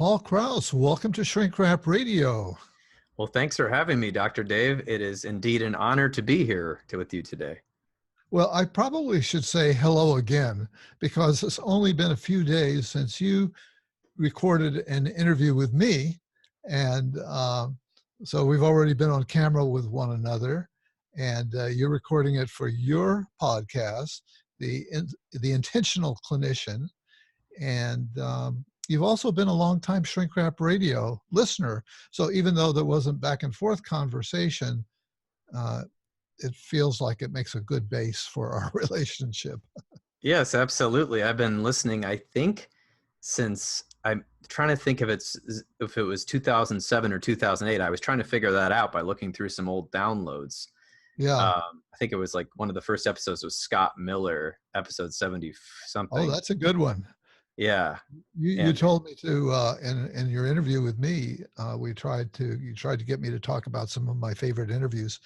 Paul Kraus, welcome to Shrink Wrap Radio. Well, thanks for having me, Dr. Dave. It is indeed an honor to be here with you today. Well, I probably should say hello again because it's only been a few days since you recorded an interview with me. And so we've already been on camera with one another, and you're recording it for your podcast, The Intentional Clinician. And you've also been a longtime Shrink Wrap Radio listener. So even though there wasn't back and forth conversation, it feels like it makes a good base for our relationship. Yes, absolutely. I've been listening, I think, since I'm trying to think if it was 2007 or 2008. I was trying to figure that out by looking through some old downloads. Yeah. I think it was like one of the first episodes was Scott Miller, episode 70 something. Oh, that's a good one. Yeah. You told me to in your interview with me. You tried to get me to talk about some of my favorite interviews.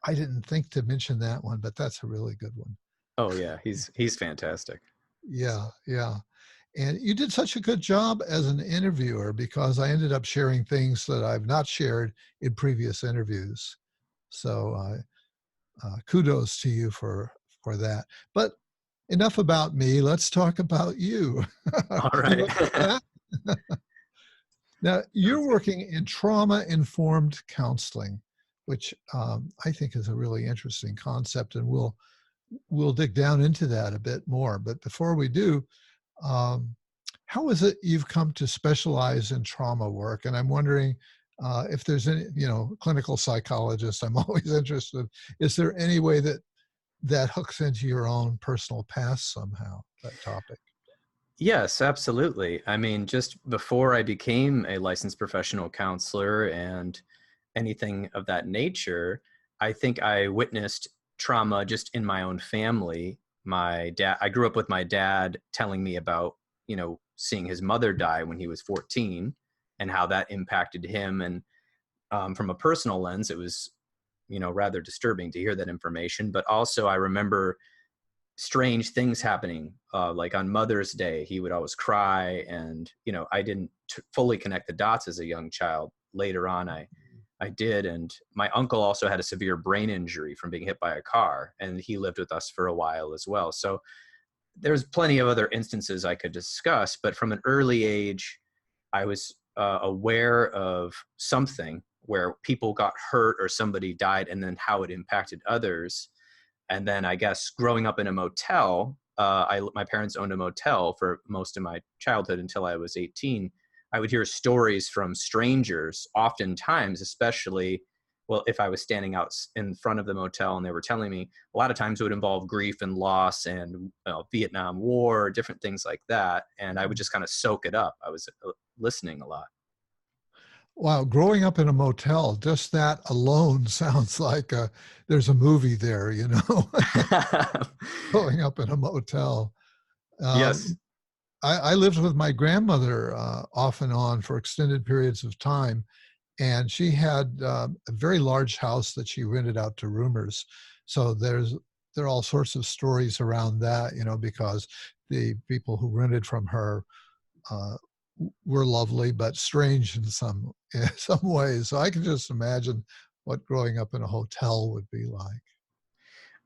I didn't think to mention that one, but that's a really good one. Oh yeah, he's fantastic. Yeah. And you did such a good job as an interviewer because I ended up sharing things that I've not shared in previous interviews. So kudos to you for that. But enough about me. Let's talk about you. All right. Now, you're working in trauma-informed counseling, which I think is a really interesting concept, and we'll dig down into that a bit more. But before we do, how is it you've come to specialize in trauma work? And I'm wondering if there's any, clinical psychologist, I'm always interested. Is there any way that hooks into your own personal past somehow, that topic? Yes, absolutely. I mean, just before I became a licensed professional counselor and anything of that nature, I think I witnessed trauma just in my own family. I grew up with my dad telling me about, seeing his mother die when he was 14 and how that impacted him. And from a personal lens, it was, rather disturbing to hear that information. But also I remember strange things happening, like on Mother's Day, he would always cry. And, I didn't fully connect the dots as a young child. Later on, I did. And my uncle also had a severe brain injury from being hit by a car, and he lived with us for a while as well. So there's plenty of other instances I could discuss, but from an early age, I was aware of something where people got hurt or somebody died, and then how it impacted others. And then I guess growing up in a motel, my parents owned a motel for most of my childhood until I was 18. I would hear stories from strangers, oftentimes, especially, if I was standing out in front of the motel and they were telling me, a lot of times it would involve grief and loss and Vietnam War, different things like that. And I would just kind of soak it up. I was listening a lot. Wow, growing up in a motel, just that alone sounds like there's a movie there, growing up in a motel. Yes. I lived with my grandmother off and on for extended periods of time, and she had a very large house that she rented out to roomers. So there are all sorts of stories around that, because the people who rented from her were lovely, but strange in some ways. So I can just imagine what growing up in a hotel would be like.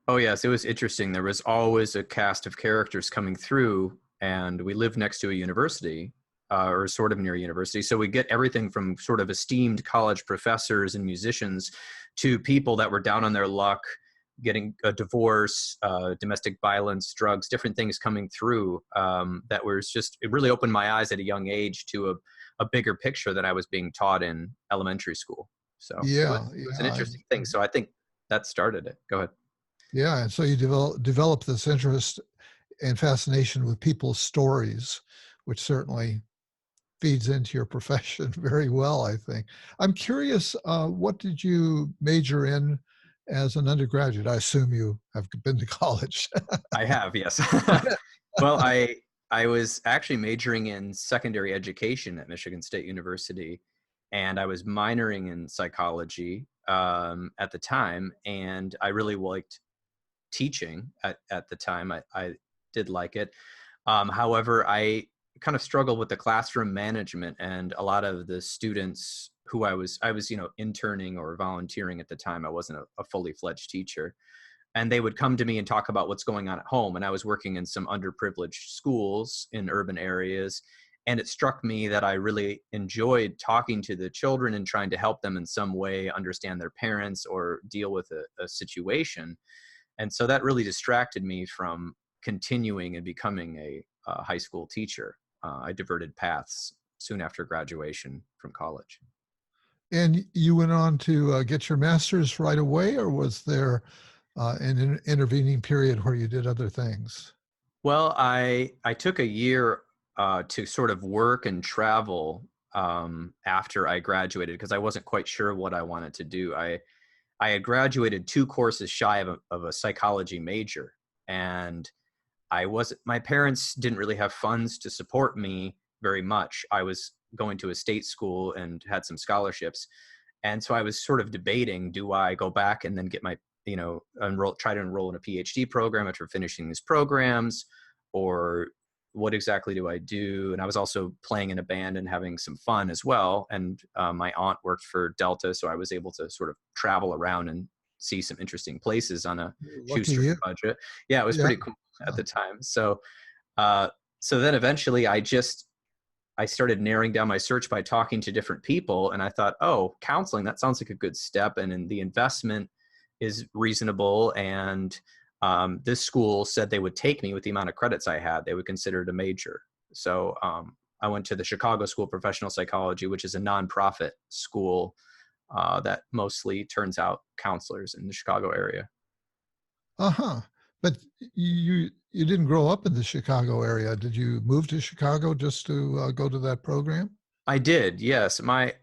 Oh, yes. It was interesting. There was always a cast of characters coming through, and we lived next to a university, or sort of near a university. So we get everything from sort of esteemed college professors and musicians to people that were down on their luck, getting a divorce, domestic violence, drugs, different things coming through. That was just, it really opened my eyes at a young age to a bigger picture that I was being taught in elementary school. So yeah, it was an interesting thing. So I think that started it. Go ahead. Yeah, and so you develop this interest and fascination with people's stories, which certainly feeds into your profession very well, I think. I'm curious, what did you major in as an undergraduate? I assume you have been to college. I have, yes. Well, I was actually majoring in secondary education at Michigan State University, and I was minoring in psychology at the time, and I really liked teaching at the time. I did like it. However, I kind of struggled with the classroom management, and a lot of the students who I was, interning or volunteering at the time. I wasn't a fully fledged teacher. And they would come to me and talk about what's going on at home. And I was working in some underprivileged schools in urban areas. And it struck me that I really enjoyed talking to the children and trying to help them in some way understand their parents or deal with a situation. And so that really distracted me from continuing and becoming a high school teacher. I diverted paths soon after graduation from college. And you went on to get your master's right away, or was there an intervening period where you did other things? Well, I took a year to sort of work and travel after I graduated because I wasn't quite sure what I wanted to do. I had graduated 2 courses shy of a psychology major, and my parents didn't really have funds to support me very much. I was going to a state school and had some scholarships. And so I was sort of debating, do I go back and then get my, try to enroll in a PhD program after finishing these programs, or what exactly do I do? And I was also playing in a band and having some fun as well. And my aunt worked for Delta, so I was able to sort of travel around and see some interesting places on a Lucky shoestring you. budget. Yeah, it was Yeah. pretty cool at the time. So, so then eventually I started narrowing down my search by talking to different people. And I thought, oh, counseling, that sounds like a good step. And the investment is reasonable. And this school said they would take me with the amount of credits I had. They would consider it a major. So I went to the Chicago School of Professional Psychology, which is a nonprofit school that mostly turns out counselors in the Chicago area. Uh-huh. But you didn't grow up in the Chicago area. Did you move to Chicago just to go to that program? I did, yes. My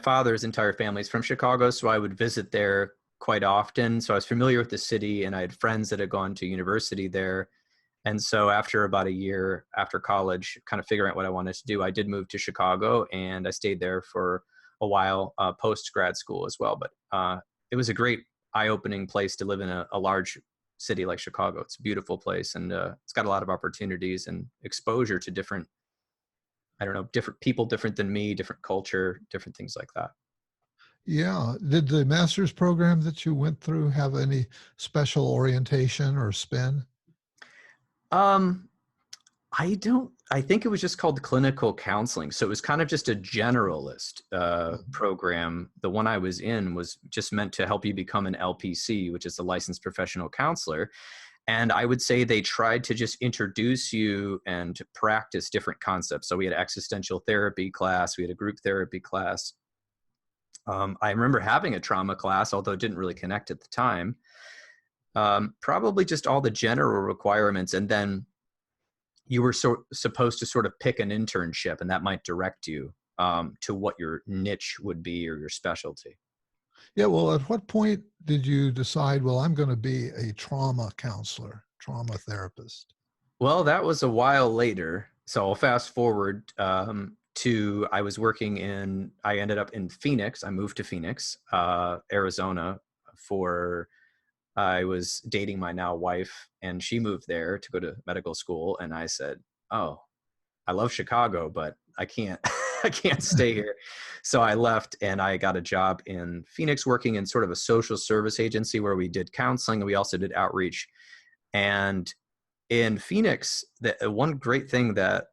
father's entire family is from Chicago, so I would visit there quite often. So I was familiar with the city, and I had friends that had gone to university there. And so after about a year after college, kind of figuring out what I wanted to do, I did move to Chicago, and I stayed there for a while post grad school as well. But it was a great eye-opening place to live in a large city like Chicago. It's a beautiful place, and it's got a lot of opportunities and exposure to different, I don't know, different people, different than me, different culture, different things like that. Yeah. Did the master's program that you went through have any special orientation or spin? Um, I think it was just called clinical counseling. So it was kind of just a generalist Mhm. program. The one I was in was just meant to help you become an LPC, which is a licensed professional counselor. And I would say they tried to just introduce you and practice different concepts. So we had an existential therapy class, we had a group therapy class. I remember having a trauma class, although it didn't really connect at the time. Probably just all the general requirements. And then you were supposed to sort of pick an internship, and that might direct you to what your niche would be or your specialty. Yeah. Well, at what point did you decide, well, I'm going to be a trauma counselor, trauma therapist? Well, that was a while later. So I'll fast forward to I ended up in Phoenix. I moved to Phoenix, Arizona I was dating my now wife, and she moved there to go to medical school. And I said, oh, I love Chicago, but I can't, I can't stay here. So I left, and I got a job in Phoenix working in sort of a social service agency where we did counseling, and we also did outreach. And in Phoenix, the one great thing that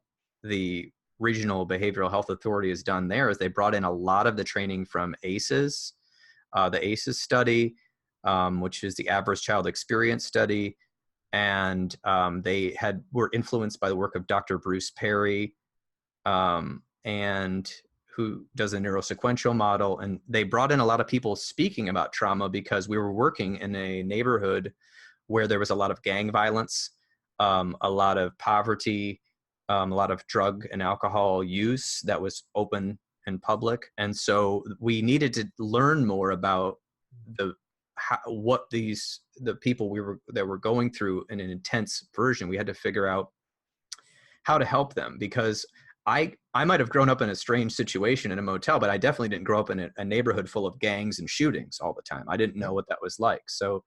the Regional Behavioral Health Authority has done there is they brought in a lot of the training from ACEs, the ACEs study, which is the Adverse Child Experience Study. And they were influenced by the work of Dr. Bruce Perry, and who does a neurosequential model. And they brought in a lot of people speaking about trauma because we were working in a neighborhood where there was a lot of gang violence, a lot of poverty, a lot of drug and alcohol use that was open and public. And so we needed to learn more about what the people that were going through in an intense version. We had to figure out how to help them, because I might have grown up in a strange situation in a motel, but I definitely didn't grow up in a neighborhood full of gangs and shootings all the time. I didn't know what that was like. So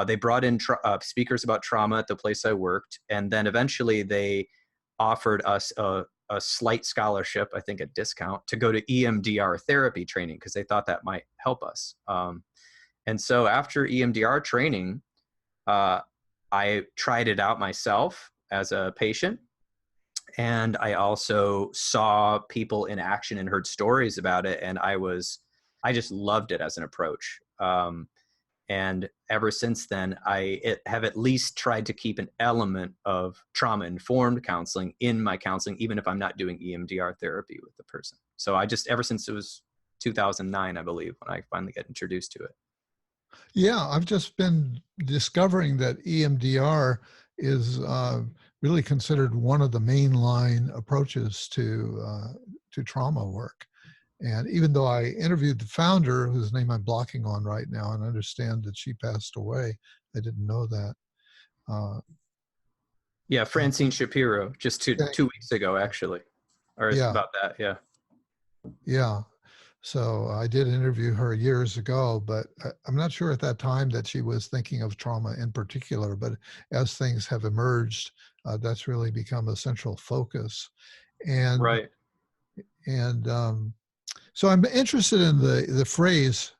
they brought in speakers about trauma at the place I worked, and then eventually they offered us a slight scholarship, I think a discount, to go to EMDR therapy training because they thought that might help us. And so after EMDR training, I tried it out myself as a patient. And I also saw people in action and heard stories about it. And I just loved it as an approach. And ever since then, I have at least tried to keep an element of trauma-informed counseling in my counseling, even if I'm not doing EMDR therapy with the person. So ever since it was 2009, I believe, when I finally got introduced to it. Yeah, I've just been discovering that EMDR is really considered one of the mainline approaches to trauma work. And even though I interviewed the founder, whose name I'm blocking on right now, and understand that she passed away, I didn't know that. Yeah, Francine Shapiro, just Okay. 2 weeks ago, actually, or Yeah, about that. Yeah. yeah. So I did interview her years ago, but I'm not sure at that time that she was thinking of trauma in particular. But as things have emerged, that's really become a central focus. And Right. and so I'm interested in the phrase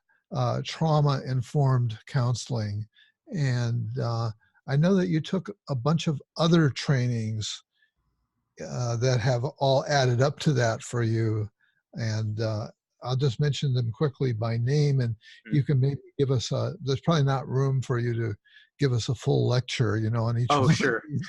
trauma-informed counseling, and I know that you took a bunch of other trainings that have all added up to that for you, and I'll just mention them quickly by name, and you can maybe give us there's probably not room for you to give us a full lecture, on each Oh, one of sure. these.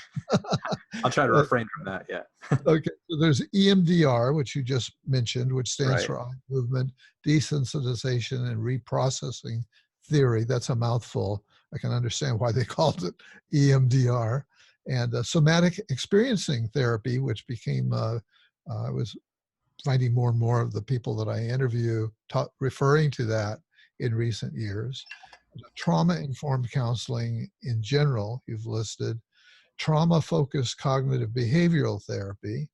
I'll try to But refrain from that. Yeah. okay, so there's EMDR, which you just mentioned, which stands Right. for eye movement desensitization and reprocessing theory. That's a mouthful. I can understand why they called it EMDR. And somatic experiencing therapy, which became, I was finding more and more of the people that I interview referring to that in recent years. Trauma-informed counseling in general, you've listed. Trauma-focused cognitive behavioral therapy,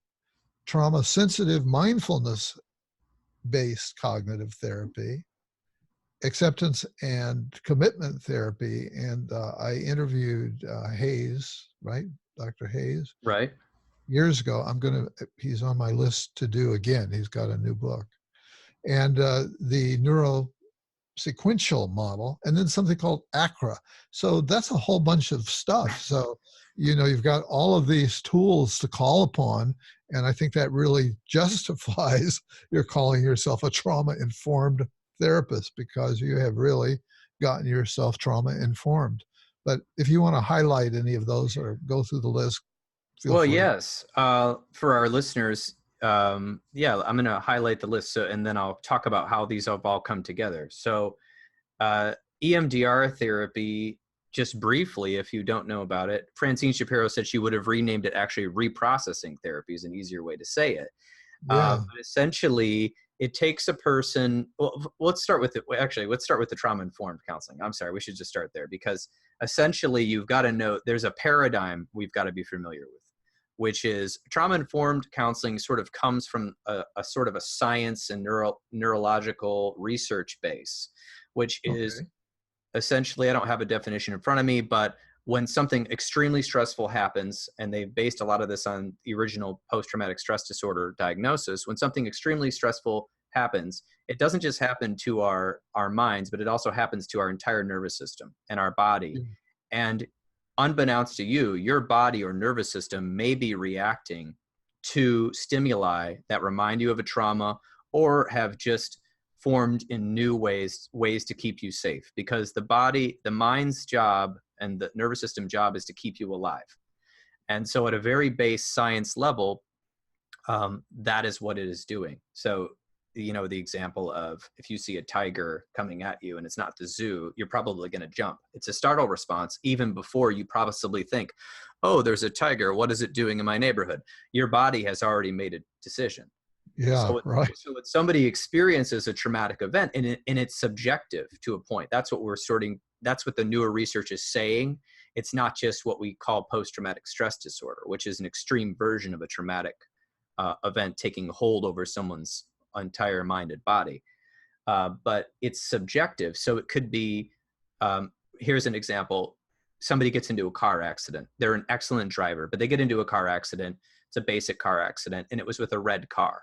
trauma-sensitive mindfulness-based cognitive therapy, acceptance and commitment therapy. And I interviewed Hayes, right? Dr. Hayes, Right. years ago. He's on my list to do again. He's got a new book. And the sequential model, and then something called ACRA. So that's a whole bunch of stuff. So, you've got all of these tools to call upon. And I think that really justifies your calling yourself a trauma-informed therapist, because you have really gotten yourself trauma-informed. But if you want to highlight any of those or go through the list, feel Well, free. yes. For our listeners, yeah, I'm going to highlight the list, and then I'll talk about how these have all come together. So, EMDR therapy, just briefly, if you don't know about it, Francine Shapiro said she would have renamed it actually reprocessing therapy is an easier way to say it. Yeah. But essentially, it takes a person. Well, let's start with it. Actually, let's start with the trauma-informed counseling. I'm sorry, we should just start there, because essentially, you've got to know there's a paradigm we've got to be familiar with, which is trauma-informed counseling sort of comes from a sort of a science and neurological research base, which is Okay. essentially, I don't have a definition in front of me, but when something extremely stressful happens, and they've based a lot of this on the original post-traumatic stress disorder diagnosis, when something extremely stressful happens, it doesn't just happen to our minds, but it also happens to our entire nervous system and our body. Yeah. And unbeknownst to you, your body or nervous system may be reacting to stimuli that remind you of a trauma, or have just formed in new ways to keep you safe, because the mind's job and the nervous system job is to keep you alive. And so at a very base science level, that is what it is doing. So, the example of, if you see a tiger coming at you and it's not the zoo, you're probably going to jump. It's a startle response even before you possibly think, oh, there's a tiger, what is it doing in my neighborhood? Your body has already made a decision. Yeah. Right. So when somebody experiences a traumatic event, and it's subjective to a point, that's what the newer research is saying. It's not just what we call post-traumatic stress disorder, which is an extreme version of a traumatic event taking hold over someone's entire mind and body. But it's subjective. So it could be, here's an example. Somebody gets into a car accident. They're an excellent driver, but they get into a car accident. It's a basic car accident, and it was with a red car.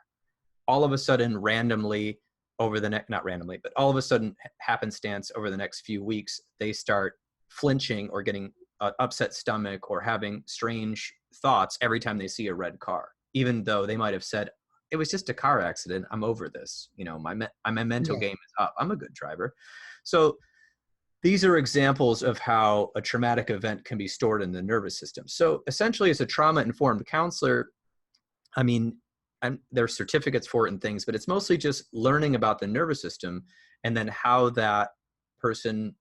All of a sudden, randomly, over the next, not randomly, but all of a sudden, happenstance over the next few weeks, they start flinching or getting an upset stomach or having strange thoughts every time they see a red car, even though they might have said, it was just a car accident. I'm over this. You know, my mental Yeah. game is up. I'm a good driver. So these are examples of how a traumatic event can be stored in the nervous system. So essentially, as a trauma-informed counselor, I mean, there's certificates for it and things, but it's mostly just learning about the nervous system and then how that person,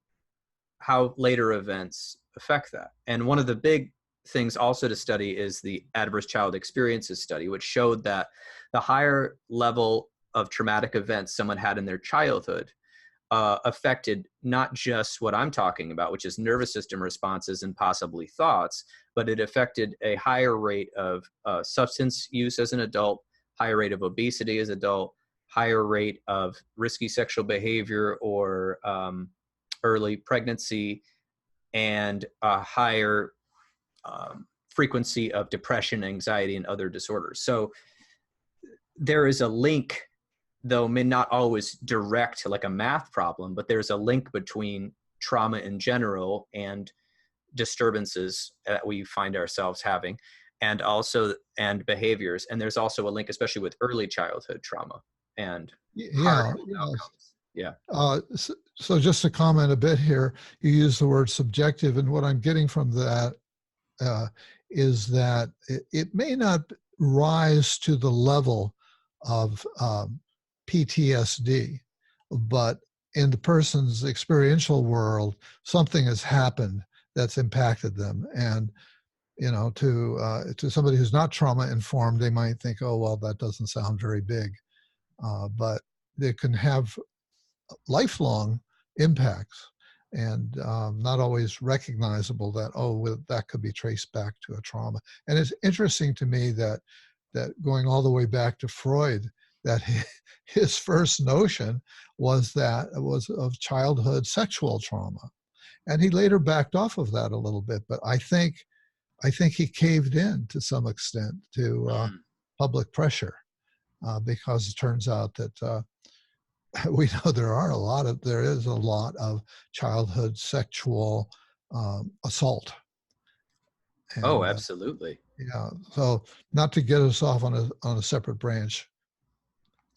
how later events affect that. And one of the big things also to study is the adverse child experiences study, which showed that the higher level of traumatic events someone had in their childhood affected not just what I'm talking about, which is nervous system responses and possibly thoughts, but it affected a higher rate of substance use as an adult, higher rate of obesity as an adult, higher rate of risky sexual behavior or early pregnancy, and a higher frequency of depression, anxiety, and other disorders. So there is a link, though may not always direct like a math problem, but there's a link between trauma in general and disturbances that we find ourselves having, and also and behaviors. And there's also a link, especially with early childhood trauma and hard Yeah. Yes. outcomes. Yeah. So just to comment a bit here, you use the word subjective, and what I'm getting from that uh, is that it may not rise to the level of PTSD, but in the person's experiential world, something has happened that's impacted them. And you know, to somebody who's not trauma informed, they might think, "Oh, well, that doesn't sound very big," but they can have lifelong impacts and not always recognizable that, oh, well, that could be traced back to a trauma. And it's interesting to me that going all the way back to Freud, that his first notion was that it was of childhood sexual trauma. And he later backed off of that a little bit, but I think he caved in to some extent to public pressure because it turns out that we know there is a lot of childhood sexual assault. Oh, And absolutely. yeah, so not to get us off on a separate branch.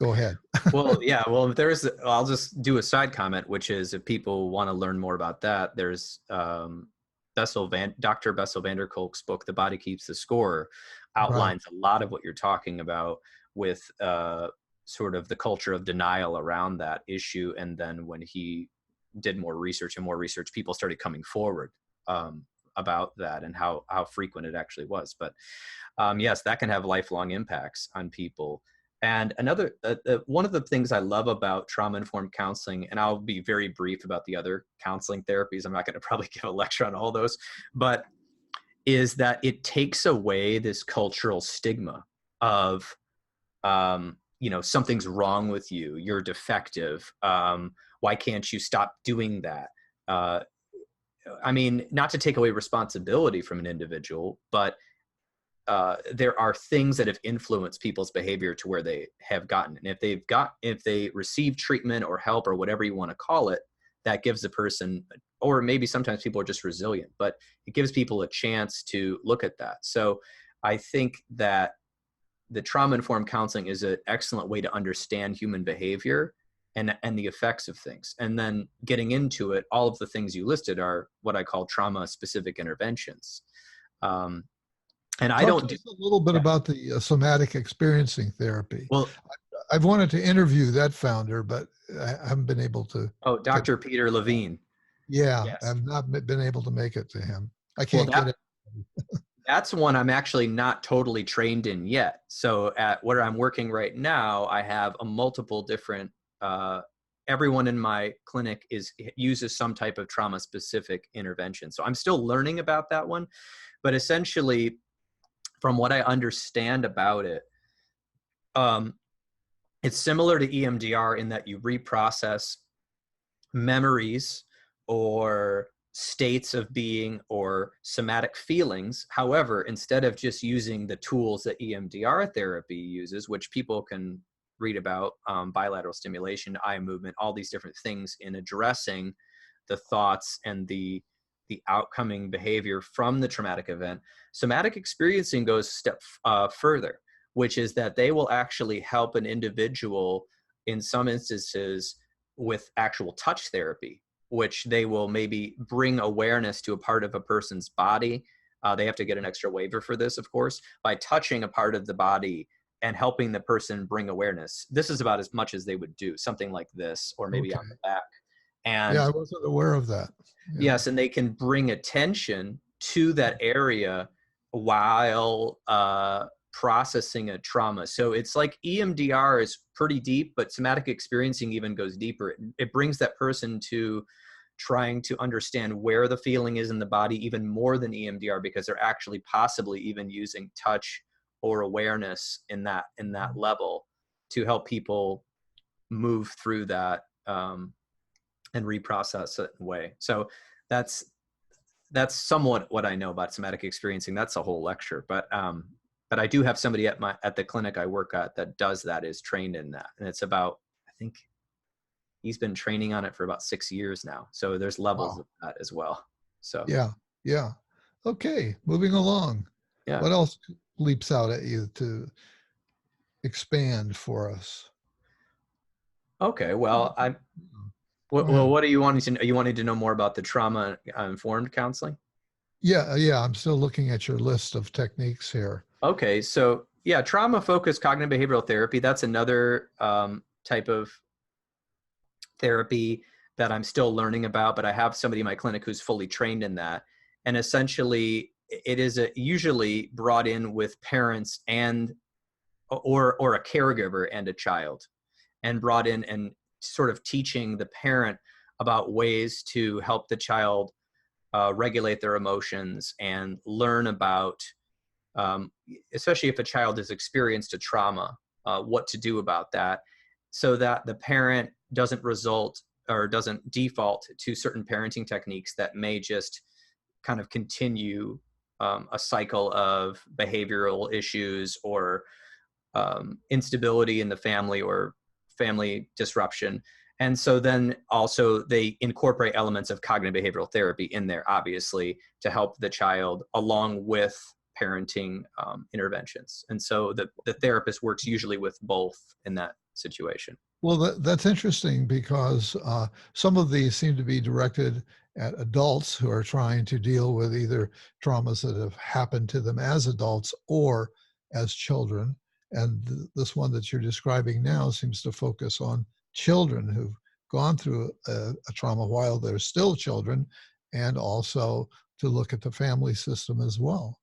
Go ahead. Well, yeah. Well, if I'll just do a side comment, which is if people want to learn more about that, there's Dr. Bessel van der Kolk's book, The Body Keeps the Score, Right. outlines a lot of what you're talking about with sort of the culture of denial around that issue. And then when he did more research, people started coming forward about that and how frequent it actually was. But yes, that can have lifelong impacts on people. And another, one of the things I love about trauma-informed counseling, and I'll be very brief about the other counseling therapies, I'm not going to probably give a lecture on all those, but is that it takes away this cultural stigma of, you know, something's wrong with you, you're defective, why can't you stop doing that? I mean, not to take away responsibility from an individual, but there are things that have influenced people's behavior to where they have gotten. And if they receive treatment or help or whatever you want to call it, that gives the person, or maybe sometimes people are just resilient, but it gives people a chance to look at that. So I think that the trauma-informed counseling is an excellent way to understand human behavior and the effects of things. And then getting into it, all of the things you listed are what I call trauma-specific interventions. And I Talk don't to do, us a little bit yeah. about the somatic experiencing therapy. Well, I've wanted to interview that founder, but I haven't been able to oh, get. Dr. Peter Levine. Yeah, Yes. I've not been able to make it to him. I Well, can't get it. that's one I'm actually not totally trained in yet. So at where I'm working right now, I have a multiple different, everyone in my clinic uses some type of trauma specific intervention. So I'm still learning about that one, but essentially from what I understand about it, it's similar to EMDR in that you reprocess memories or states of being or somatic feelings. However, instead of just using the tools that EMDR therapy uses, which people can read about, bilateral stimulation, eye movement, all these different things in addressing the thoughts and the outcoming behavior from the traumatic event, somatic experiencing goes a step further, which is that they will actually help an individual in some instances with actual touch therapy, which they will maybe bring awareness to a part of a person's body. They have to get an extra waiver for this, of course, by touching a part of the body and helping the person bring awareness. This is about as much as they would do, something like this, or maybe Okay. on the back. Yeah, And I wasn't aware of that. Yeah. yes, and they can bring attention to that area while processing a trauma. So it's like EMDR is pretty deep, but somatic experiencing even goes deeper. It brings that person to trying to understand where the feeling is in the body even more than EMDR, because they're actually possibly even using touch or awareness in that level to help people move through that, and reprocess it in a way. So that's somewhat what I know about somatic experiencing. That's a whole lecture, but I do have somebody at the clinic I work at that does that, is trained in that, and it's about, I think he's been training on it for about 6 years now. So there's levels Wow. of that as well. So Yeah. Yeah. Okay. Moving along. yeah. What else leaps out at you to expand for us? Okay. Well, Go well, ahead. what are you wanting to know? Are you wanting to know more about the trauma informed counseling? Yeah. Yeah. I'm still looking at your list of techniques here. Okay, so yeah, trauma focused cognitive behavioral therapy. That's another type of therapy that I'm still learning about, but I have somebody in my clinic who's fully trained in that. And essentially, it is usually brought in with parents and or a caregiver and a child, and brought in and sort of teaching the parent about ways to help the child regulate their emotions and learn about, especially if a child has experienced a trauma, what to do about that, so that the parent doesn't result or doesn't default to certain parenting techniques that may just kind of continue a cycle of behavioral issues or instability in the family or family disruption. And so then also they incorporate elements of cognitive behavioral therapy in there, obviously, to help the child along with parenting interventions. And so the therapist works usually with both in that situation. Well, that's interesting because some of these seem to be directed at adults who are trying to deal with either traumas that have happened to them as adults or as children. And this one that you're describing now seems to focus on children who've gone through a trauma while they're still children, and also to look at the family system as well.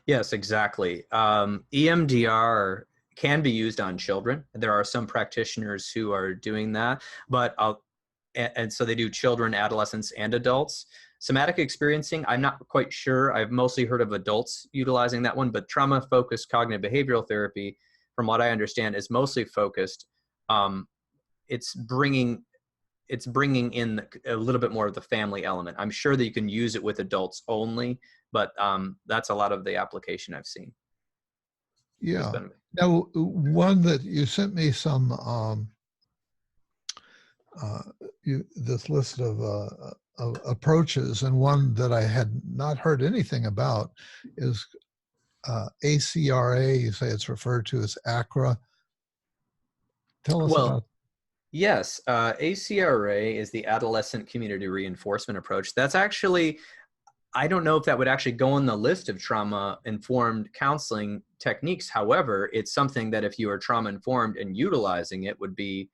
Yes, exactly. EMDR can be used on children. There are some practitioners who are doing that, but and so they do children, adolescents, and adults. Somatic experiencing, I'm not quite sure. I've mostly heard of adults utilizing that one, but trauma-focused cognitive behavioral therapy, from what I understand, is mostly focused. It's bringing in a little bit more of the family element. I'm sure that you can use it with adults only, but that's a lot of the application I've seen. Yeah. Now, one that you sent me some this list of approaches, and one that I had not heard anything about is ACRA. You say it's referred to as ACRA. Tell us Well, about. yes, ACRA is the Adolescent Community Reinforcement Approach. That's actually, I don't know if that would actually go on the list of trauma-informed counseling techniques. However, it's something that if you are trauma-informed and utilizing it would be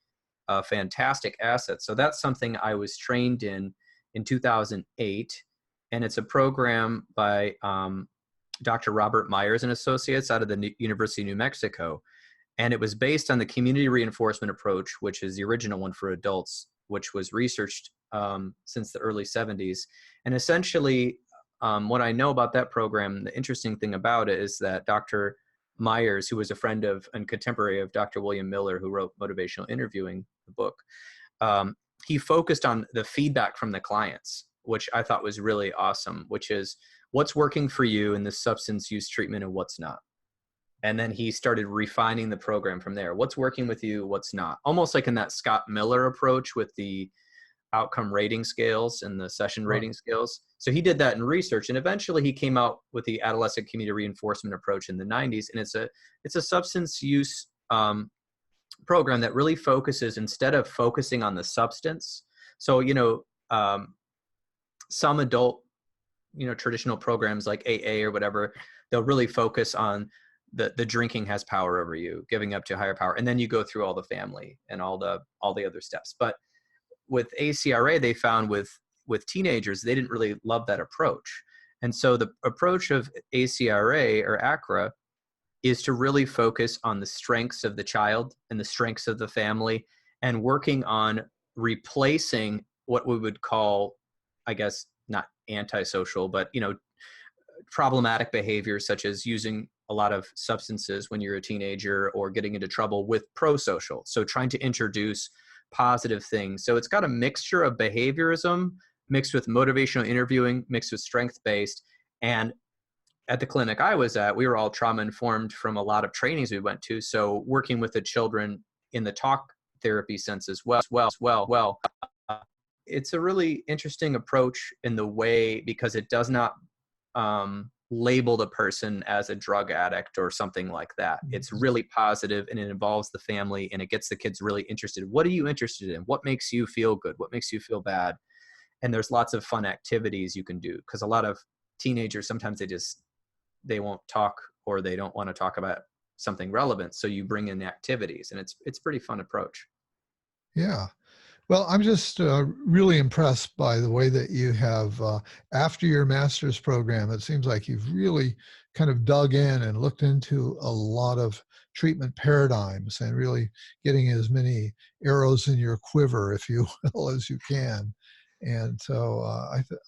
a fantastic asset. So that's something I was trained in 2008, and it's a program by Dr. Robert Myers and Associates out of the University of New Mexico. And it was based on the community reinforcement approach, which is the original one for adults, which was researched since the early 70s. And essentially, what I know about that program, the interesting thing about it is that Dr. Myers, who was a friend of and contemporary of Dr. William Miller, who wrote Motivational Interviewing, the book, he focused on the feedback from the clients. which I thought was really awesome, which is what's working for you in this substance use treatment and what's not. And then he started refining the program from there. What's working with you, what's not. Almost like in that Scott Miller approach with the outcome rating scales and the session Right. rating scales. So he did that in research, and eventually he came out with the adolescent community reinforcement approach in the 90s. And it's a substance use program that really focuses, instead of focusing on the substance. So, some adult, traditional programs like AA or whatever, they'll really focus on the drinking has power over you, giving up to higher power. And then you go through all the family and all the other steps. But with ACRA, they found with teenagers, they didn't really love that approach. And so the approach of ACRA or ACRA is to really focus on the strengths of the child and the strengths of the family, and working on replacing what we would call, I guess, not antisocial, but, problematic behaviors such as using a lot of substances when you're a teenager or getting into trouble, with pro-social. So trying to introduce positive things. So it's got a mixture of behaviorism mixed with motivational interviewing, mixed with strength-based. And at the clinic I was at, we were all trauma informed from a lot of trainings we went to. So working with the children in the talk therapy sense as well. It's a really interesting approach in the way, because it does not label the person as a drug addict or something like that. It's really positive, and it involves the family, and it gets the kids really interested. What are you interested in? What makes you feel good? What makes you feel bad? And there's lots of fun activities you can do, because a lot of teenagers, sometimes they won't talk, or they don't want to talk about something relevant. So you bring in activities, and it's a pretty fun approach. Yeah. Well, I'm just really impressed by the way that you have, after your master's program, it seems like you've really kind of dug in and looked into a lot of treatment paradigms, and really getting as many arrows in your quiver, if you will, as you can. And so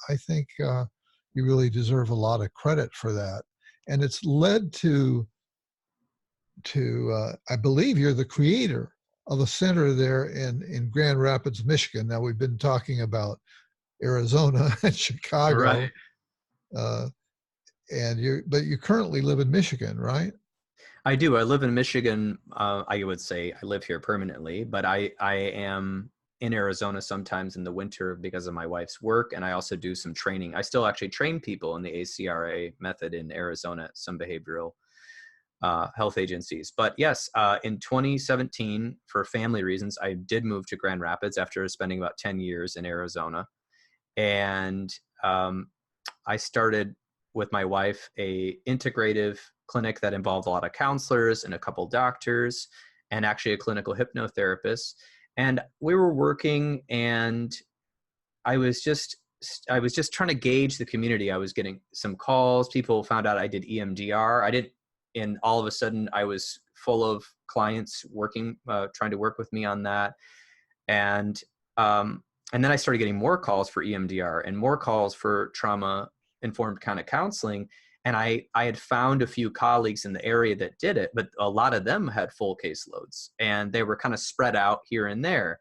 I think you really deserve a lot of credit for that. And it's led to I believe you're the creator of a center there in Grand Rapids, Michigan. Now, we've been talking about Arizona and Chicago, Right. but you currently live in Michigan, right? I do. I live in Michigan. I would say I live here permanently, but I am in Arizona sometimes in the winter because of my wife's work. And I also do some training. I still actually train people in the ACRA method in Arizona at some behavioral health agencies. But yes, in 2017, for family reasons, I did move to Grand Rapids after spending about 10 years in Arizona. And I started with my wife a integrative clinic that involved a lot of counselors and a couple doctors, and actually a clinical hypnotherapist. And we were working, and I was just trying to gauge the community. I was getting some calls. People found out I did EMDR. And all of a sudden I was full of clients working, trying to work with me on that. And then I started getting more calls for EMDR and more calls for trauma informed kind of counseling. And I had found a few colleagues in the area that did it, but a lot of them had full caseloads, and they were kind of spread out here and there.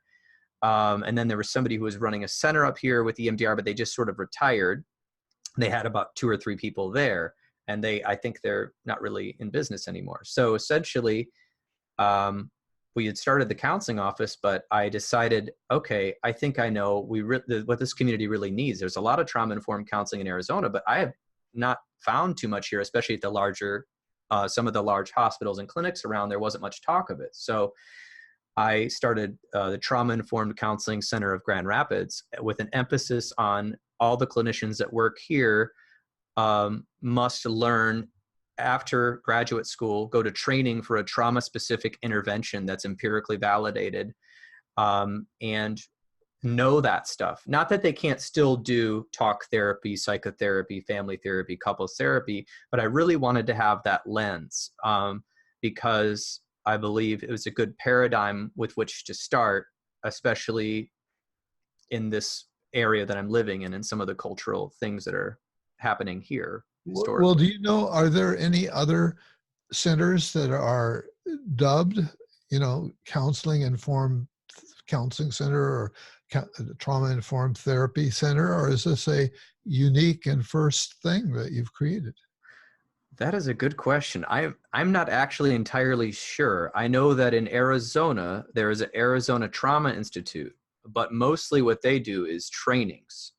And then there was somebody who was running a center up here with EMDR, but they just sort of retired. They had about 2 or 3 people there, and I think they're not really in business anymore. So essentially, we had started the counseling office, but I decided, okay, I think I know what this community really needs. There's a lot of trauma-informed counseling in Arizona, but I have not found too much here, especially at the larger, some of the large hospitals and clinics around. There wasn't much talk of it. So I started the Trauma-Informed Counseling Center of Grand Rapids, with an emphasis on all the clinicians that work here must learn after graduate school, go to training for a trauma-specific intervention that's empirically validated, and know that stuff. Not that they can't still do talk therapy, psychotherapy, family therapy, couples therapy, but I really wanted to have that lens, because I believe it was a good paradigm with which to start, especially in this area that I'm living in, and some of the cultural things that are happening here historically. Well, do you know, are there any other centers that are dubbed, counseling informed counseling center or trauma-informed therapy center, or is this a unique and first thing that you've created? That is a good question. I'm not actually entirely sure. I know that in Arizona, there is an Arizona Trauma Institute, but mostly what they do is trainings.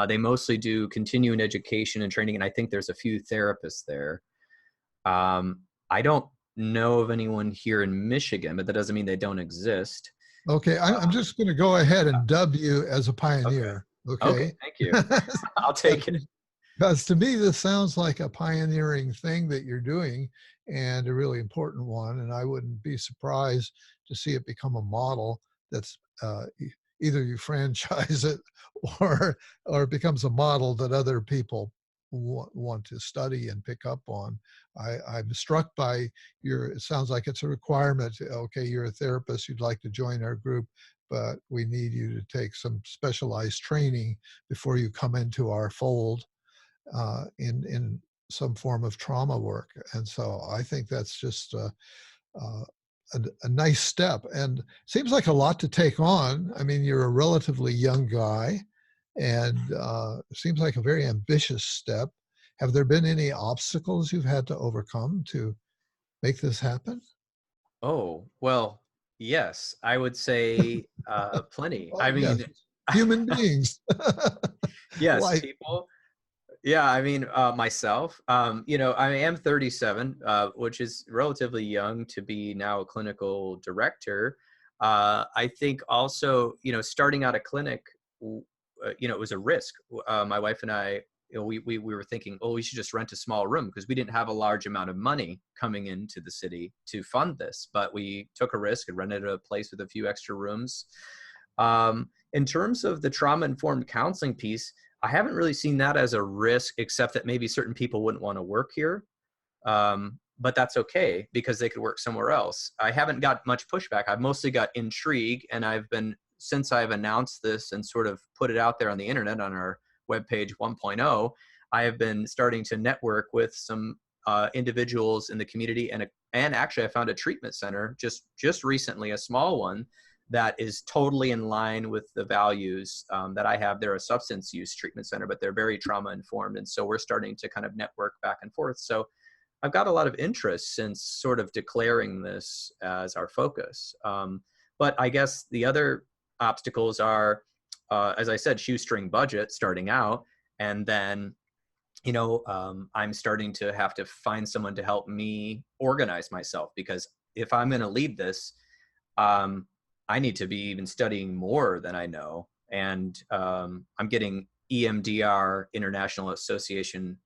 They mostly do continuing education and training, and I think there's a few therapists there. I don't know of anyone here in Michigan, but that doesn't mean they don't exist. Okay, I'm Uh, just going to go ahead and dub you as a okay. pioneer. Okay. Okay. Thank you. I'll take it. Because to me, this sounds like a pioneering thing that you're doing and a really important one. And I wouldn't be surprised to see it become a model that's either you franchise it or it becomes a model that other people want to study and pick up on. I'm struck by it sounds like it's a requirement. Okay, you're a therapist, you'd like to join our group, but we need you to take some specialized training before you come into our fold in some form of trauma work. And so I think that's just a nice step, and seems like a lot to take on. I mean, you're a relatively young guy, and seems like a very ambitious step. Have there been any obstacles you've had to overcome to make this happen? Oh, well, yes, I would say plenty. Oh, I yes, mean, human beings. yes, Like, people. Yeah, I mean, myself, I am 37, which is relatively young to be now a clinical director. I think also, starting out a clinic, it was a risk. My wife and I, we were thinking, oh, we should just rent a small room because we didn't have a large amount of money coming into the city to fund this. But we took a risk and rented a place with a few extra rooms. In terms of the trauma-informed counseling piece, I haven't really seen that as a risk, except that maybe certain people wouldn't want to work here. But that's okay because they could work somewhere else. I haven't got much pushback. I've mostly got intrigue, and since I've announced this and sort of put it out there on the internet on our webpage 1.0, I have been starting to network with some individuals in the community, and actually I found a treatment center just recently, a small one, that is totally in line with the values that I have. They're a substance use treatment center, but they're very trauma informed. And so we're starting to kind of network back and forth. So I've got a lot of interest since sort of declaring this as our focus. But I guess the other obstacles are, as I said, shoestring budget starting out. And then, I'm starting to have to find someone to help me organize myself, because if I'm going to lead this, I need to be even studying more than I know. And I'm getting EMDR, International Association,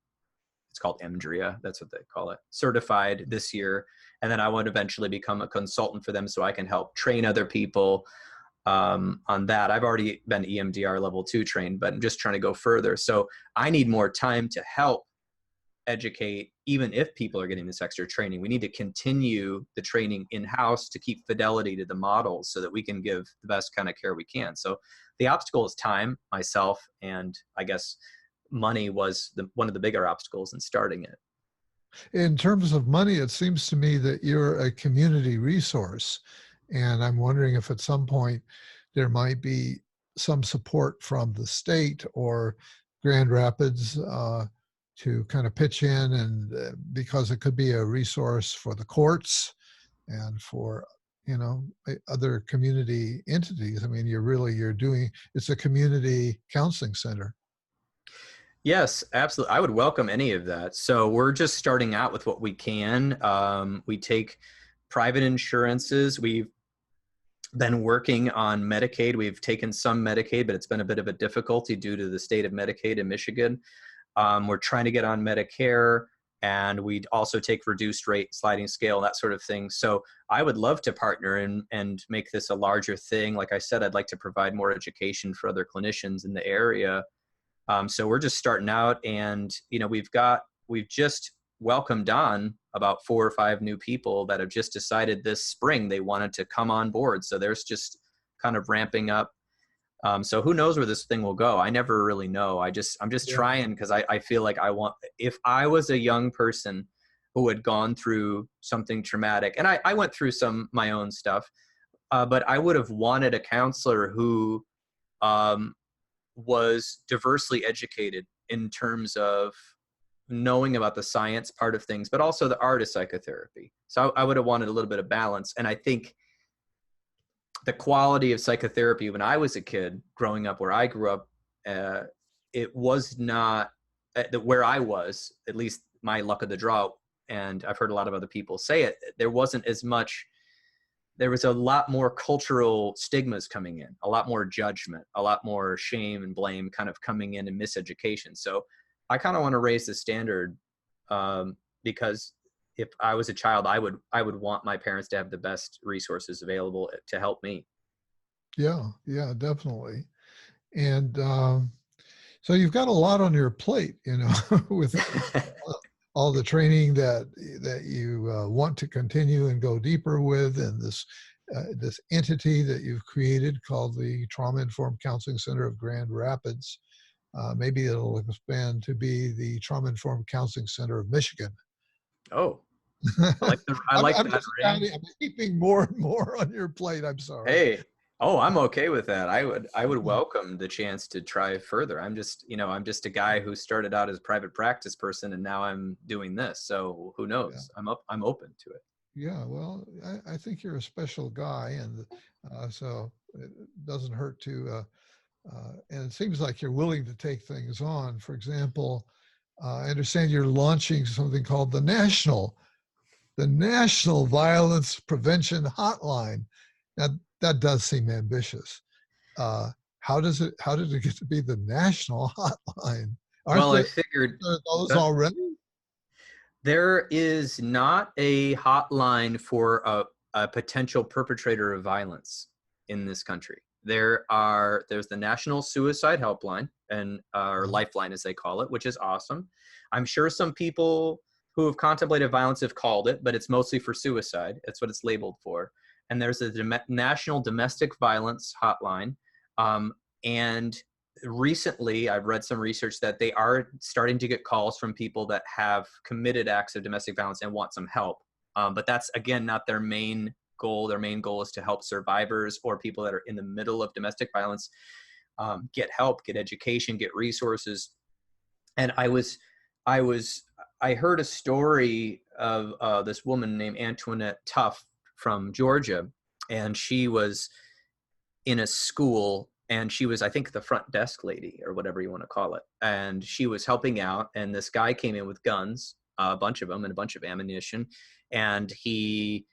it's called EMDRIA, that's what they call it, certified this year. And then I want to eventually become a consultant for them so I can help train other people on that. I've already been EMDR level 2 trained, but I'm just trying to go further. So I need more time to help educate, even if people are getting this extra training. We need to continue the training in-house to keep fidelity to the models so that we can give the best kind of care we can. So the obstacle is time, myself, and I guess money was one of the bigger obstacles in starting it. in terms of money, it seems to me that you're a community resource. And I'm wondering if at some point there might be some support from the state or Grand Rapids to kind of pitch in, and because it could be a resource for the courts and for other community entities. I mean, it's a community counseling center. Yes, absolutely. I would welcome any of that. So we're just starting out with what we can. We take private insurances. We've been working on Medicaid. We've taken some Medicaid, but it's been a bit of a difficulty due to the state of Medicaid in Michigan. We're trying to get on Medicare, and we'd also take reduced rate, sliding scale, that sort of thing. So I would love to partner and make this a larger thing. Like I said, I'd like to provide more education for other clinicians in the area. So we're just starting out, and we've just welcomed on about 4 or 5 new people that have just decided this spring they wanted to come on board. So there's just kind of ramping up. So who knows where this thing will go? I never really know. I'm just Yeah. trying because I feel like if I was a young person who had gone through something traumatic, and I went through my own stuff, but I would have wanted a counselor who um, was diversely educated in terms of knowing about the science part of things, but also the art of psychotherapy. So I would have wanted a little bit of balance. And I think the quality of psychotherapy when I was a kid growing up where I grew up, it was not where I was, at least my luck of the draw. And I've heard a lot of other people say it. There wasn't as much, there was a lot more cultural stigmas coming in, a lot more judgment, a lot more shame and blame kind of coming in and miseducation. So I kind of want to raise the standard because if I was a child, I would want my parents to have the best resources available to help me. Yeah, yeah, definitely. And so you've got a lot on your plate, with all the training that you want to continue and go deeper with, and this entity that you've created called the Trauma Informed Counseling Center of Grand Rapids. Maybe it'll expand to be the Trauma Informed Counseling Center of Michigan. Oh, I like I'm that just ring. I'm heaping more and more on your plate. I'm sorry. Hey, oh, I'm okay with that. I would welcome the chance to try further. I'm just a guy who started out as a private practice person and now I'm doing this. So who Yeah. knows? I'm open to it. Yeah, well, I think you're a special guy, and so it doesn't hurt to. And it seems like you're willing to take things on. For example, I understand you're launching something called the National Violence Prevention Hotline. Now that does seem ambitious. Uh, how did it get to be the national hotline? Aren't Well, I figured there those that already? there is not a hotline for a potential perpetrator of violence in this country. There's the National Suicide Helpline and or Lifeline as they call it, which is awesome. I'm sure some people who have contemplated violence have called it, but it's mostly for suicide. That's what it's labeled for. And there's a National Domestic Violence Hotline, and recently I've read some research that they are starting to get calls from people that have committed acts of domestic violence and want some help. But that's, again, not their main goal. Their main goal is to help survivors or people that are in the middle of domestic violence get help, get education, get resources. And I heard a story of this woman named Antoinette Tuff from Georgia, and she was in a school, and she was, I think, the front desk lady or whatever you want to call it. And she was helping out, and this guy came in with guns, a bunch of them, and a bunch of ammunition. And he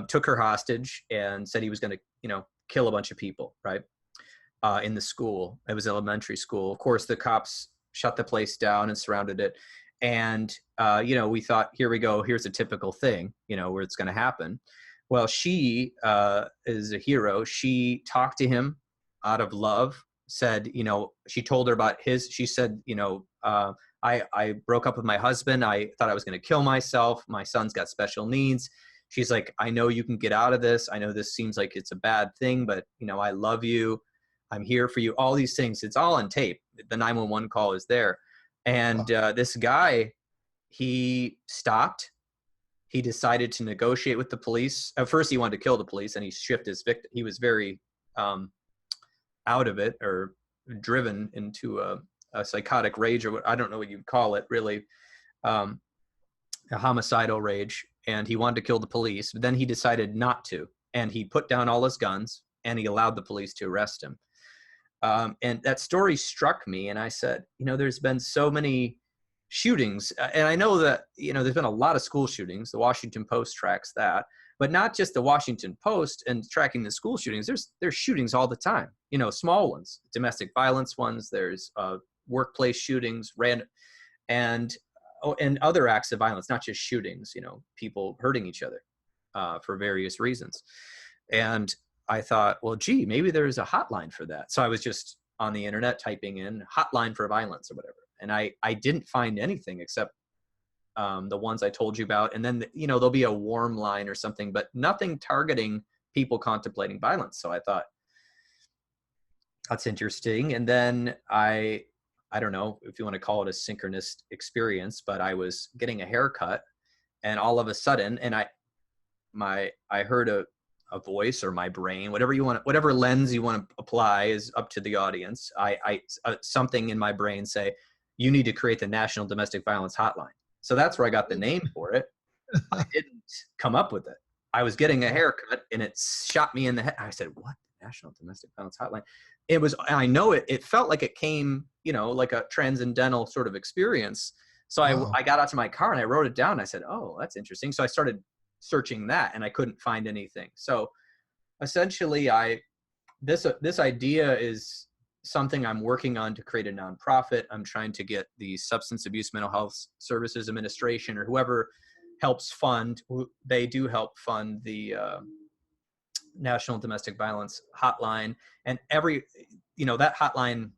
took her hostage and said he was going to, kill a bunch of people, right? In the school. It was elementary school. Of course, the cops shut the place down and surrounded it. And, we thought, here we go. Here's a typical thing, where it's going to happen. Well, she is a hero. She talked to him out of love, said, she told her about she said, I broke up with my husband. I thought I was going to kill myself. My son's got special needs. She's like, I know you can get out of this. I know this seems like it's a bad thing, but, I love you. I'm here for you. All these things. It's all on tape. The 911 call is there. And this guy, he stopped. He decided to negotiate with the police. At first, he wanted to kill the police, and he shifted his victim. He was very out of it, or driven into a psychotic rage, or I don't know what you'd call it, really, a homicidal rage. And he wanted to kill the police. But then he decided not to, and he put down all his guns, and he allowed the police to arrest him. And that story struck me, and I said, there's been so many shootings, and I know that there's been a lot of school shootings. The Washington Post tracks that, but not just the Washington Post and tracking the school shootings. There's shootings all the time, small ones, domestic violence ones. There's workplace shootings, and other acts of violence, not just shootings. People hurting each other for various reasons. And I thought, well, gee, maybe there's a hotline for that. So I was just on the internet typing in hotline for violence or whatever. And I didn't find anything except the ones I told you about. And then, there'll be a warm line or something, but nothing targeting people contemplating violence. So I thought, that's interesting. And then I don't know if you want to call it a synchronous experience, but I was getting a haircut, and all of a sudden, and I heard a voice or my brain, whatever you want, whatever lens you want to apply is up to the audience. Something in my brain say, you need to create the National Domestic Violence Hotline. So that's where I got the name for it. I didn't come up with it. I was getting a haircut and it shot me in the head. I said, what? National Domestic Violence Hotline? It was, I know it felt like it came, like a transcendental sort of experience. So Wow. I got out to my car and I wrote it down. And I said, oh, that's interesting. So I started searching that and I couldn't find anything. So essentially this idea is something I'm working on to create a nonprofit. I'm trying to get the Substance Abuse Mental Health Services Administration or whoever helps fund, they do help fund the National Domestic Violence Hotline. And that hotline,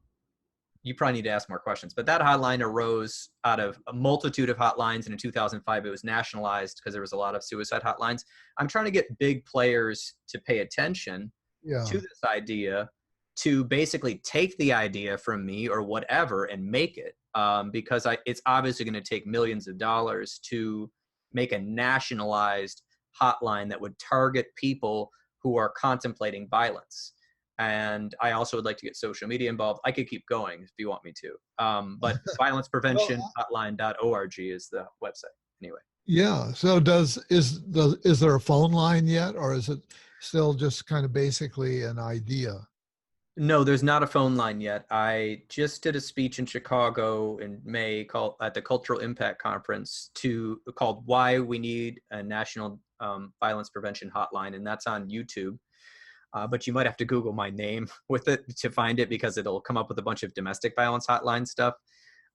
you probably need to ask more questions, but that hotline arose out of a multitude of hotlines. And in 2005, it was nationalized because there was a lot of suicide hotlines. I'm trying to get big players to pay attention to this idea, to basically take the idea from me or whatever and make it, because it's obviously going to take millions of dollars to make a nationalized hotline that would target people who are contemplating violence. And I also would like to get social media involved. I could keep going if you want me to. But violencepreventionhotline.org is the website anyway. Yeah. So is there a phone line yet, or is it still just kind of basically an idea? No, there's not a phone line yet. I just did a speech in Chicago in May called at the Cultural Impact Conference called Why We Need a National Violence Prevention Hotline, and that's on YouTube. But you might have to Google my name with it to find it because it'll come up with a bunch of domestic violence hotline stuff.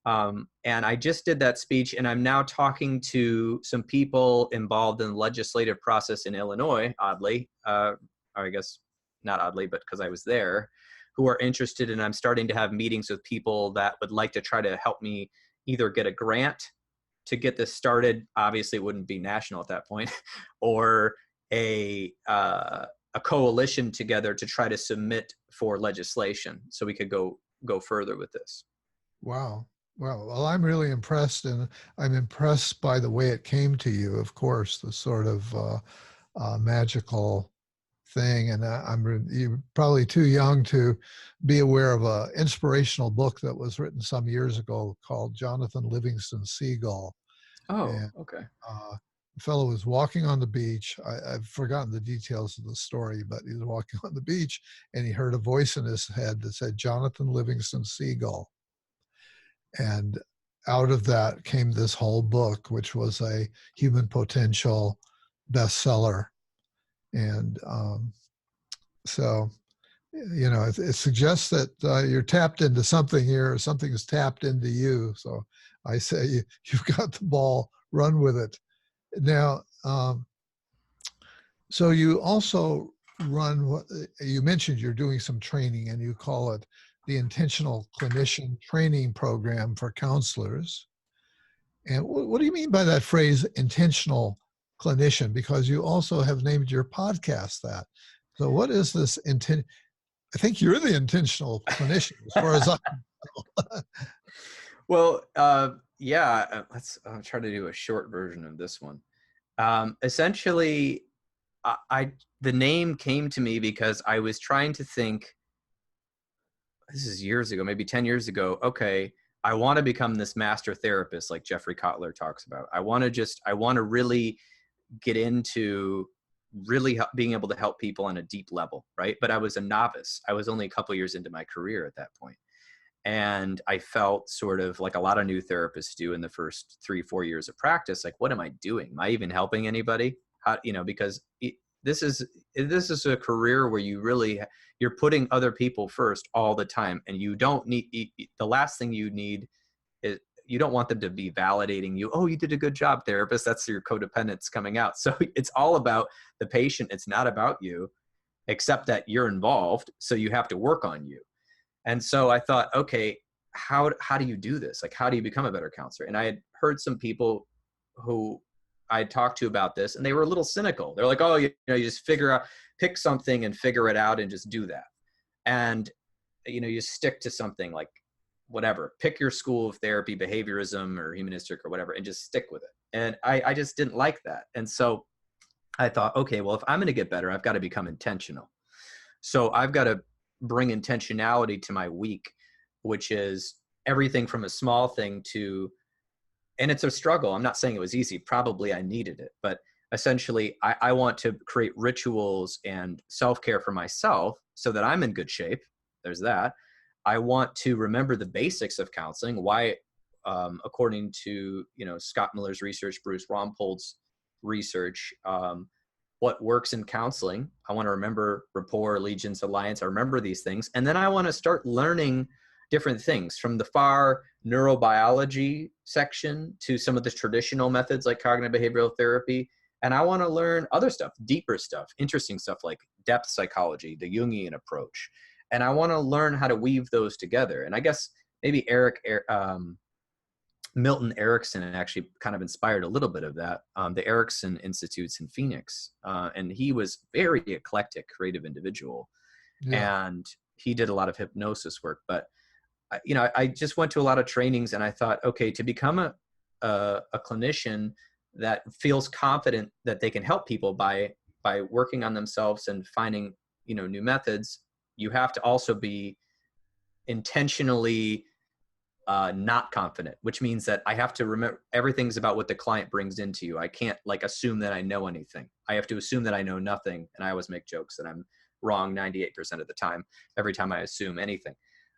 And I just did that speech, and I'm now talking to some people involved in the legislative process in Illinois, oddly, or I guess not oddly, but because I was there, who are interested. And I'm starting to have meetings with people that would like to try to help me either get a grant to get this started. Obviously, it wouldn't be national at that point, or a coalition together to try to submit for legislation so we could go further with this. Wow. Well, I'm really impressed, and I'm impressed by the way it came to you, of course, the sort of magical thing. And you're probably too young to be aware of an inspirational book that was written some years ago called Jonathan Livingston Seagull. Oh, And, okay. the fellow was walking on the beach. I've forgotten the details of the story, but he was walking on the beach and he heard a voice in his head that said, Jonathan Livingston Seagull. And out of that came this whole book, which was a human potential bestseller. And so, it suggests that you're tapped into something here, or something is tapped into you. So I say you've got the ball, run with it. Now, so you also run, you mentioned you're doing some training, and you call it the Intentional Clinician Training Program for Counselors. And what do you mean by that phrase, intentional clinician? Because you also have named your podcast that. So what is this I think you're the intentional clinician as far as I know. Well, yeah, I'll try to do a short version of this one. Essentially, the name came to me because I was trying to think, this is years ago, maybe 10 years ago. Okay, I want to become this master therapist like Jeffrey Kotler talks about. I want to really get into really being able to help people on a deep level, right? But I was a novice. I was only a couple years into my career at that point. And I felt sort of like a lot of new therapists do in the first 3-4 years of practice. Like, what am I doing? Am I even helping anybody? Because this is a career where you're putting other people first all the time. And you don't need, the last thing you need is, you don't want them to be validating you. Oh, you did a good job, therapist. That's your codependence coming out. So it's all about the patient. It's not about you, except that you're involved. So you have to work on you. And so I thought, okay, how do you do this? Like, how do you become a better counselor? And I had heard some people who I talked to about this, and they were a little cynical. They're like, oh, you just pick something and figure it out and just do that. And, you stick to something like whatever, pick your school of therapy, behaviorism or humanistic or whatever, and just stick with it. And I just didn't like that. And so I thought, okay, well, if I'm going to get better, I've got to become intentional. So I've got to bring intentionality to my week, which is everything from a small thing to, and it's a struggle. I'm not saying it was easy. Probably I needed it, but essentially I want to create rituals and self-care for myself so that I'm in good shape. There's that. I want to remember the basics of counseling. Why, according to, Scott Miller's research, Bruce Rompold's research, what works in counseling. I want to remember rapport, allegiance, alliance. I remember these things. And then I want to start learning different things from the far neurobiology section to some of the traditional methods like cognitive behavioral therapy. And I want to learn other stuff, deeper stuff, interesting stuff like depth psychology, the Jungian approach. And I want to learn how to weave those together. And I guess maybe Milton Erickson actually kind of inspired a little bit of that. The Erickson Institute's in Phoenix, and he was very eclectic, creative individual, Yeah. and he did a lot of hypnosis work. But I just went to a lot of trainings, and I thought, okay, to become a clinician that feels confident that they can help people by working on themselves and finding new methods, you have to also be intentionally not confident, which means that I have to remember everything's about what the client brings into you. I can't assume that I know anything. I have to assume that I know nothing. And I always make jokes that I'm wrong 98% of the time, every time I assume anything.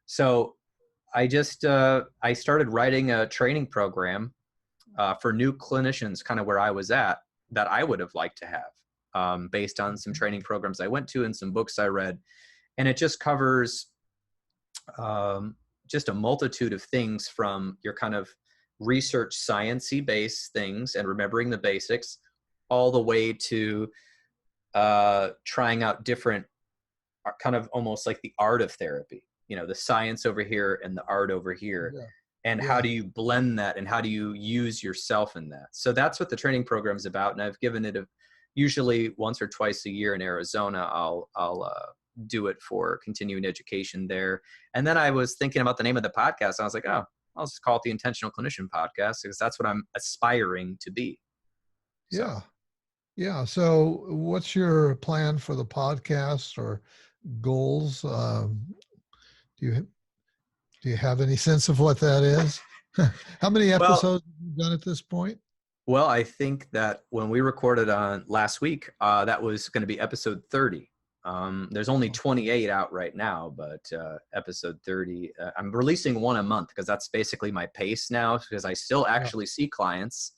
So I started writing a training program for new clinicians, kind of where I was at, that I would have liked to have, based on some training programs I went to and some books I read. And it just covers just a multitude of things, from your kind of research sciencey based things and remembering the basics, all the way to trying out different kind of almost like the art of therapy, the science over here and the art over here. Yeah. And how do you blend that, and how do you use yourself in that? So that's what the training program is about. And I've given it usually once or twice a year in Arizona. I'll do it for continuing education there. And then I was thinking about the name of the podcast. I was like, oh, I'll just call it the Intentional Clinician Podcast, because that's what I'm aspiring to be. So. Yeah. Yeah. So what's your plan for the podcast or goals? Do you have any sense of what that is? How many Well, episodes have you done at this point? well, I think that when we recorded on last week, that was going to be episode 30. There's only 28 out right now, but episode 30, I'm releasing one a month because that's basically my pace now, because I still actually see clients.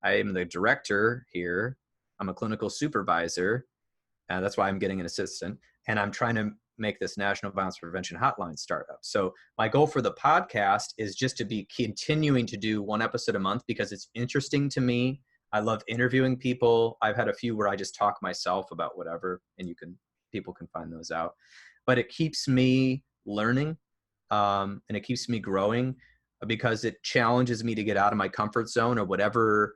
I am the director here. I'm a clinical supervisor. That's why I'm getting an assistant. And I'm trying to make this National Violence Prevention Hotline startup. So my goal for the podcast is just to be continuing to do one episode a month, because it's interesting to me. I love interviewing people. I've had a few where I just talk myself about whatever, and people can find those out. But it keeps me learning, and it keeps me growing, because it challenges me to get out of my comfort zone, or whatever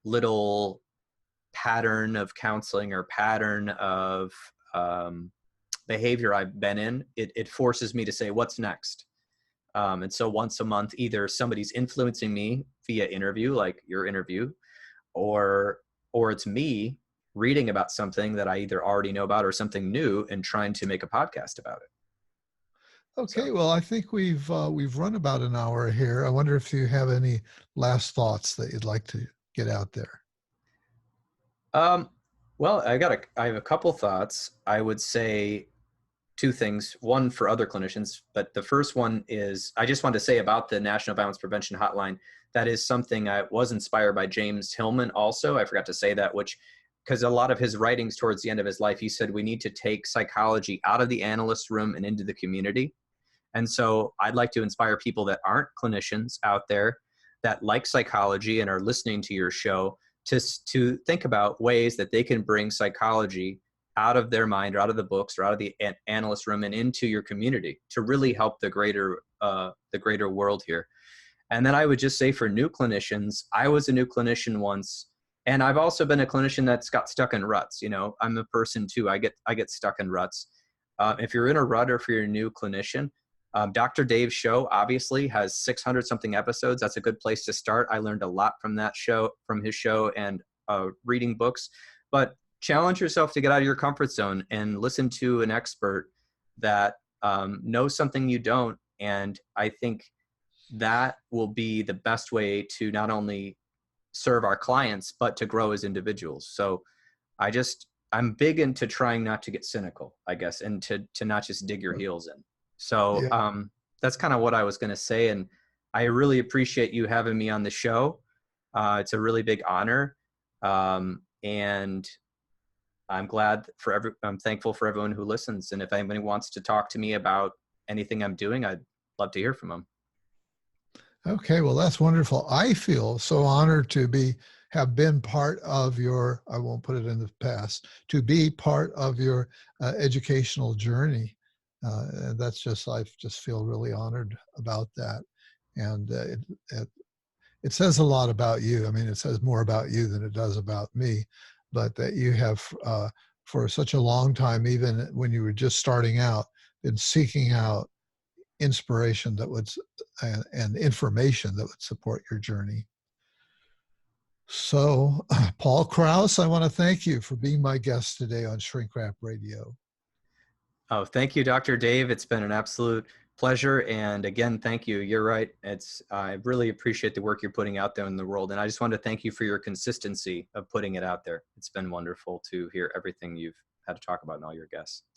little pattern of counseling or pattern of behavior I've been in. It forces me to say, what's next? And so once a month, either somebody's influencing me via interview, like your interview, or it's me reading about something that I either already know about or something new and trying to make a podcast about it. Okay. So. Well, I think we've run about an hour here. I wonder if you have any last thoughts that you'd like to get out there. Well, I have a couple thoughts. I would say two things. One for other clinicians, but the first one is I just wanted to say about the National Violence Prevention Hotline. That is something I was inspired by James Hillman also. I forgot to say that, because a lot of his writings towards the end of his life, he said we need to take psychology out of the analyst room and into the community. And so I'd like to inspire people that aren't clinicians out there that like psychology and are listening to your show to think about ways that they can bring psychology out of their mind, or out of the books, or out of the analyst room and into your community to really help the greater world here. And then I would just say for new clinicians, I was a new clinician once, and I've also been a clinician that's got stuck in ruts. I'm a person too. I get stuck in ruts. If you're in a rut, or if you're a new clinician, Dr. Dave's show obviously has 600 something episodes. That's a good place to start. I learned a lot from his show, and reading books. But challenge yourself to get out of your comfort zone and listen to an expert that knows something you don't. And I think that will be the best way to not only serve our clients, but to grow as individuals. So I'm big into trying not to get cynical, I guess, and to not just dig your heels in. So Yeah. that's kind of what I was going to say. And I really appreciate you having me on the show. It's a really big honor. And I'm thankful for everyone who listens. And if anybody wants to talk to me about anything I'm doing, I'd love to hear from them. Okay, well, that's wonderful. I feel so honored to have been part of your, I won't put it in the past, to be part of your educational journey. And that's just, I just feel really honored about that. And it says a lot about you. I mean, it says more about you than it does about me, but that you have, for such a long time, even when you were just starting out, been seeking out inspiration that would and information that would support your journey. So, Paul Kraus, I want to thank you for being my guest today on Shrink Wrap Radio. Oh, thank you, Dr. Dave. It's been an absolute pleasure. And again, thank you. You're right. I really appreciate the work you're putting out there in the world. And I just want to thank you for your consistency of putting it out there. It's been wonderful to hear everything you've had to talk about and all your guests.